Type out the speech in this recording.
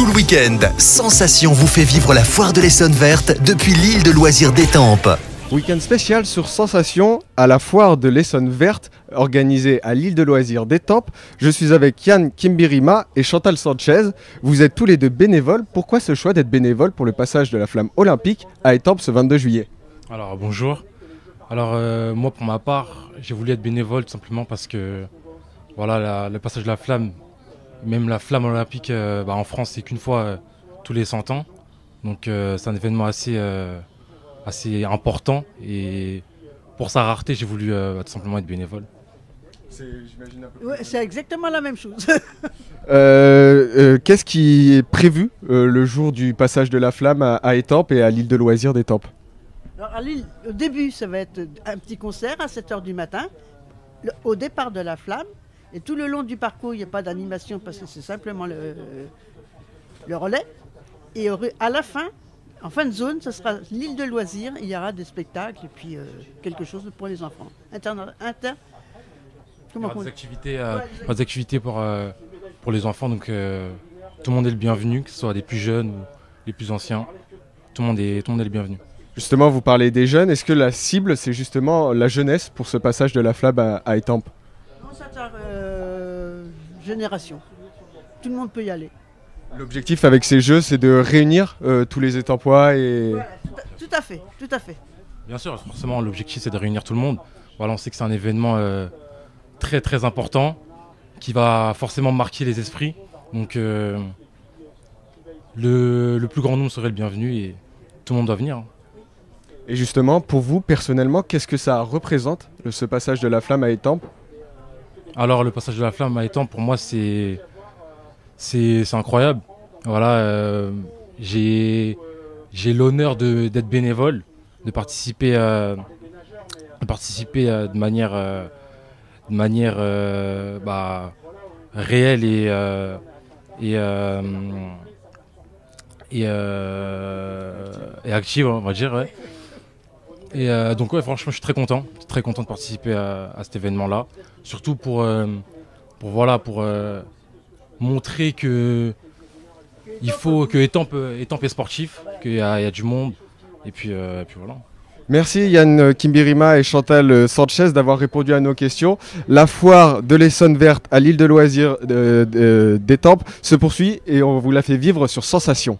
le week-end, Sensation vous fait vivre la foire de l'Essonne verte depuis l'île de loisirs d'Étampes. Week-end spécial sur Sensation à la foire de l'Essonne verte organisée à l'île de loisirs d'Étampes. Je suis avec Yann Kimbirima et Chantal Sanchez. Vous êtes tous les deux bénévoles. Pourquoi ce choix d'être bénévole pour le passage de la flamme olympique à Étampes ce 22 juillet? Alors bonjour. Alors moi pour ma part, j'ai voulu être bénévole tout simplement parce que voilà le passage de la flamme, même la flamme olympique en France c'est qu'une fois tous les 100 ans. Donc c'est un événement assez important et pour sa rareté j'ai voulu tout simplement être bénévole. C'est exactement la même chose. Qu'est-ce qui est prévu le jour du passage de la flamme à Étampes et à l'île de loisirs d'Étampes? Alors, à Lille, au début, ça va être un petit concert à 7h du matin, au départ de la flamme. Et tout le long du parcours, il n'y a pas d'animation parce que c'est simplement le relais. Et à la fin, en fin de zone, ce sera l'île de loisirs. Il y aura des spectacles et puis quelque chose pour les enfants. Il y aura des activités pour les enfants. Donc tout le monde est le bienvenu, que ce soit les plus jeunes ou les plus anciens. Tout le monde est le bienvenu. Justement, vous parlez des jeunes. Est-ce que la cible, c'est justement la jeunesse pour ce passage de la flamme à Étampes? Non, c'est génération. Tout le monde peut y aller. L'objectif avec ces jeux, c'est de réunir tous les Étampois et... Voilà, tout à fait. Bien sûr, forcément, l'objectif, c'est de réunir tout le monde. Voilà, on sait que c'est un événement très, très important qui va forcément marquer les esprits. Donc, le plus grand nombre serait le bienvenu et tout le monde doit venir. Et justement, pour vous, personnellement, qu'est-ce que ça représente, ce passage de la flamme à Étampes? Alors, le passage de la flamme à Étampes, pour moi, c'est incroyable. Voilà, j'ai l'honneur d'être bénévole, de participer de manière réelle et active, on va dire. Ouais. Et donc ouais, franchement, je suis très content de participer à cet événement-là, surtout pour montrer que il faut que Étampes est sportif, qu'il y a du monde, et puis voilà. Merci Yann Kimbirima et Chantal Sanchez d'avoir répondu à nos questions. La foire de l'Essonne verte à l'île de loisirs d'Étampes se poursuit et on vous la fait vivre sur Sensation.